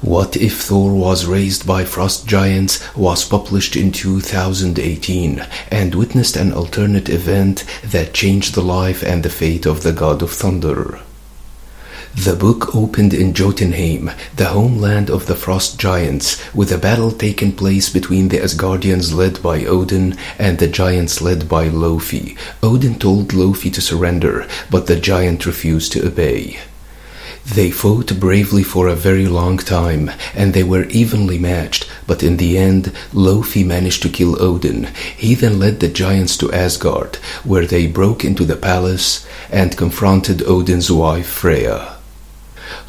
What If Thor Was Raised by Frost Giants was published in 2018 and witnessed an alternate event that changed the life and the fate of the god of thunder. The book opened in Jotunheim, the homeland of the Frost Giants, with a battle taking place between the Asgardians led by Odin and the giants led by Loki. Odin told Loki to surrender, but the giant refused to obey. They fought bravely for a very long time, and they were evenly matched, but in the end, Loki managed to kill Odin. He then led the giants to Asgard, where they broke into the palace and confronted Odin's wife Freya.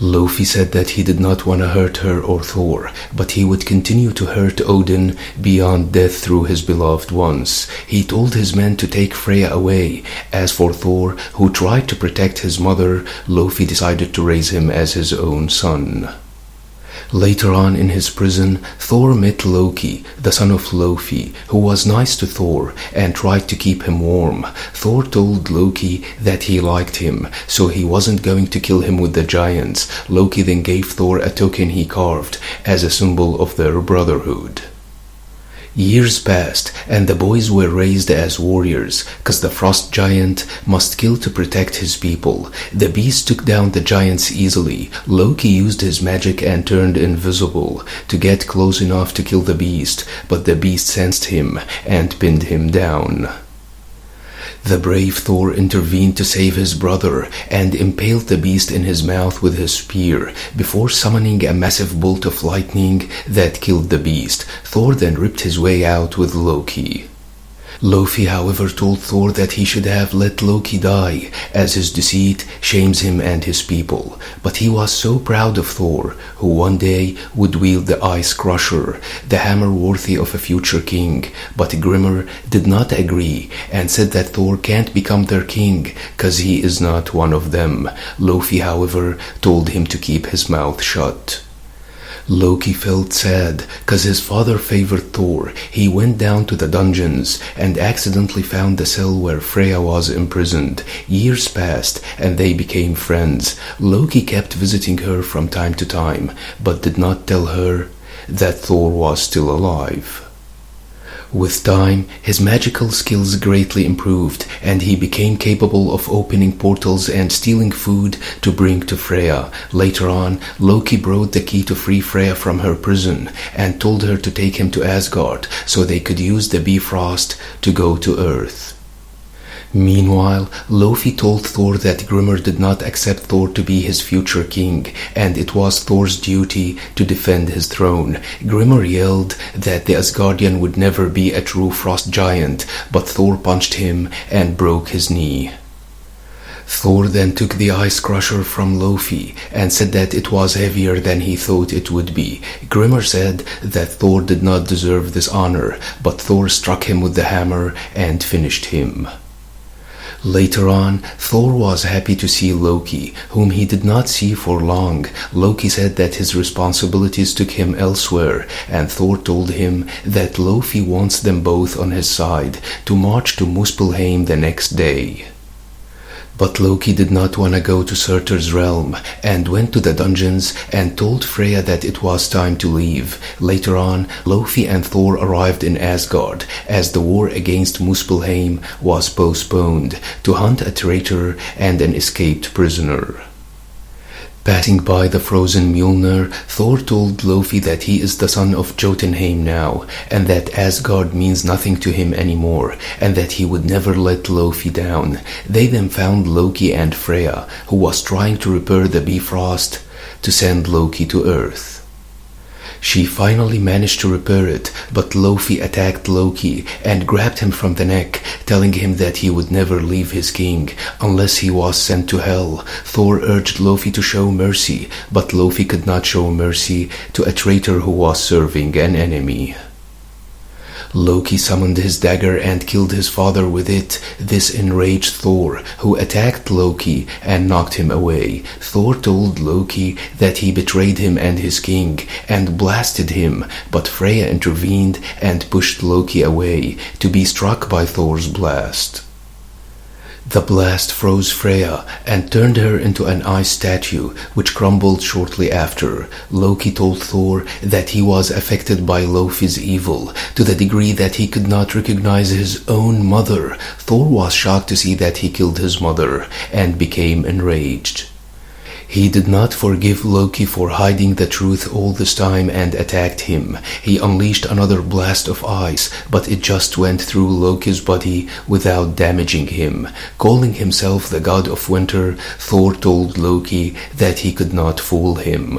Loki said that he did not want to hurt her or Thor, but he would continue to hurt Odin beyond death through his beloved ones. He told his men to take Freya away. As for Thor, who tried to protect his mother, Loki decided to raise him as his own son. Later on in his prison, Thor met Loki, the son of Loki, who was nice to Thor and tried to keep him warm. Thor told Loki that he liked him, so he wasn't going to kill him with the giants. Loki then gave Thor a token he carved as a symbol of their brotherhood. Years passed, and the boys were raised as warriors, cause the Frost Giant must kill to protect his people. The beast took down the giants easily. Loki used his magic and turned invisible to get close enough to kill the beast, but the beast sensed him and pinned him down. The brave Thor intervened to save his brother and impaled the beast in his mouth with his spear before summoning a massive bolt of lightning that killed the beast. Thor then ripped his way out with Loki. Loki, however, told Thor that he should have let Loki die, as his deceit shames him and his people. But he was so proud of Thor, who one day would wield the Ice Crusher, the hammer worthy of a future king. But Grimr did not agree and said that Thor can't become their king, cause he is not one of them. Loki, however, told him to keep his mouth shut. Loki felt sad, cause his father favored Thor. He went down to the dungeons and accidentally found the cell where Freya was imprisoned. Years passed and they became friends. Loki kept visiting her from time to time, but did not tell her that Thor was still alive. With time, his magical skills greatly improved, and he became capable of opening portals and stealing food to bring to Freya. Later on, Loki brought the key to free Freya from her prison and told her to take him to Asgard so they could use the Bifrost to go to Earth. Meanwhile, Loki told Thor that Grimr did not accept Thor to be his future king, and it was Thor's duty to defend his throne. Grimr yelled that the Asgardian would never be a true frost giant, but Thor punched him and broke his knee. Thor then took the Ice Crusher from Loki and said that it was heavier than he thought it would be. Grimr said that Thor did not deserve this honor, but Thor struck him with the hammer and finished him. Later on, Thor was happy to see Loki, whom he did not see for long. Loki said that his responsibilities took him elsewhere, and Thor told him that Loki wants them both on his side to march to Muspelheim the next day. But Loki did not want to go to Surtur's realm and went to the dungeons and told Freya that it was time to leave. Later on, Loki and Thor arrived in Asgard as the war against Muspelheim was postponed to hunt a traitor and an escaped prisoner. Passing by the frozen Mjolnir, Thor told Loki that he is the son of Jotunheim now, and that Asgard means nothing to him anymore, and that he would never let Loki down. They then found Loki and Freya, who was trying to repair the Bifrost to send Loki to Earth. She finally managed to repair it, but Loki attacked Loki and grabbed him from the neck, telling him that he would never leave his king unless he was sent to hell. Thor urged Loki to show mercy, but Loki could not show mercy to a traitor who was serving an enemy. Loki summoned his dagger and killed his father with it. This enraged Thor, who attacked Loki and knocked him away. Thor told Loki that he betrayed him and his king and blasted him, but Freya intervened and pushed Loki away to be struck by Thor's blast. The blast froze Freya and turned her into an ice statue, which crumbled shortly after. Loki told Thor that he was affected by Loki's evil, to the degree that he could not recognize his own mother. Thor was shocked to see that he killed his mother, and became enraged. He did not forgive Loki for hiding the truth all this time and attacked him. He unleashed another blast of ice, but it just went through Loki's body without damaging him. Calling himself the god of winter, Thor told Loki that he could not fool him.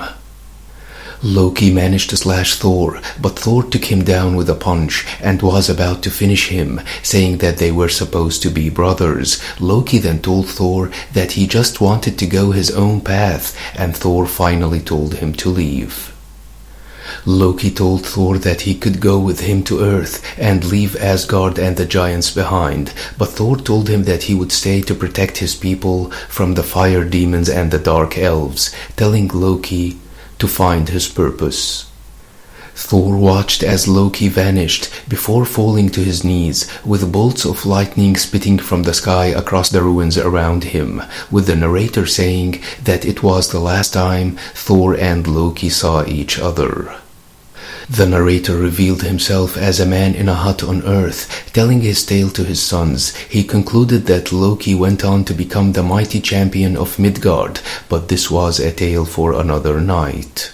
Loki managed to slash Thor, but Thor took him down with a punch and was about to finish him, saying that they were supposed to be brothers. Loki then told Thor that he just wanted to go his own path, and Thor finally told him to leave. Loki told Thor that he could go with him to Earth and leave Asgard and the giants behind, but Thor told him that he would stay to protect his people from the fire demons and the dark elves, telling Loki to find his purpose. Thor watched as Loki vanished before falling to his knees, with bolts of lightning spitting from the sky across the ruins around him, with the narrator saying that it was the last time Thor and Loki saw each other. The narrator revealed himself as a man in a hut on Earth, telling his tale to his sons. He concluded that Loki went on to become the mighty champion of Midgard, but this was a tale for another night.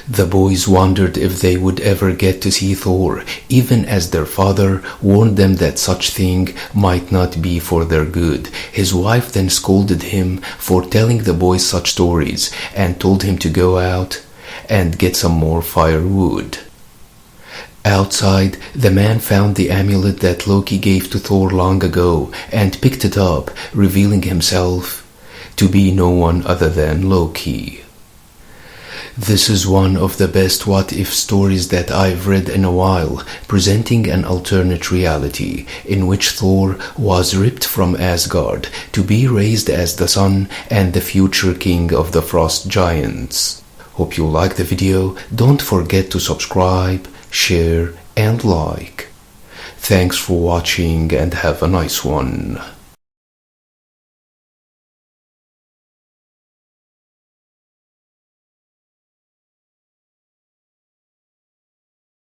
The boys wondered if they would ever get to see Thor, even as their father warned them that such thing might not be for their good. His wife then scolded him for telling the boys such stories, and told him to go out and get some more firewood. Outside, the man found the amulet that Loki gave to Thor long ago and picked it up, revealing himself to be no one other than Loki. This is one of the best what-if stories that I've read in a while, presenting an alternate reality in which Thor was ripped from Asgard to be raised as the son and the future king of the frost giants. Hope you liked the video. Don't forget to subscribe, share, and like. Thanks for watching and have a nice one.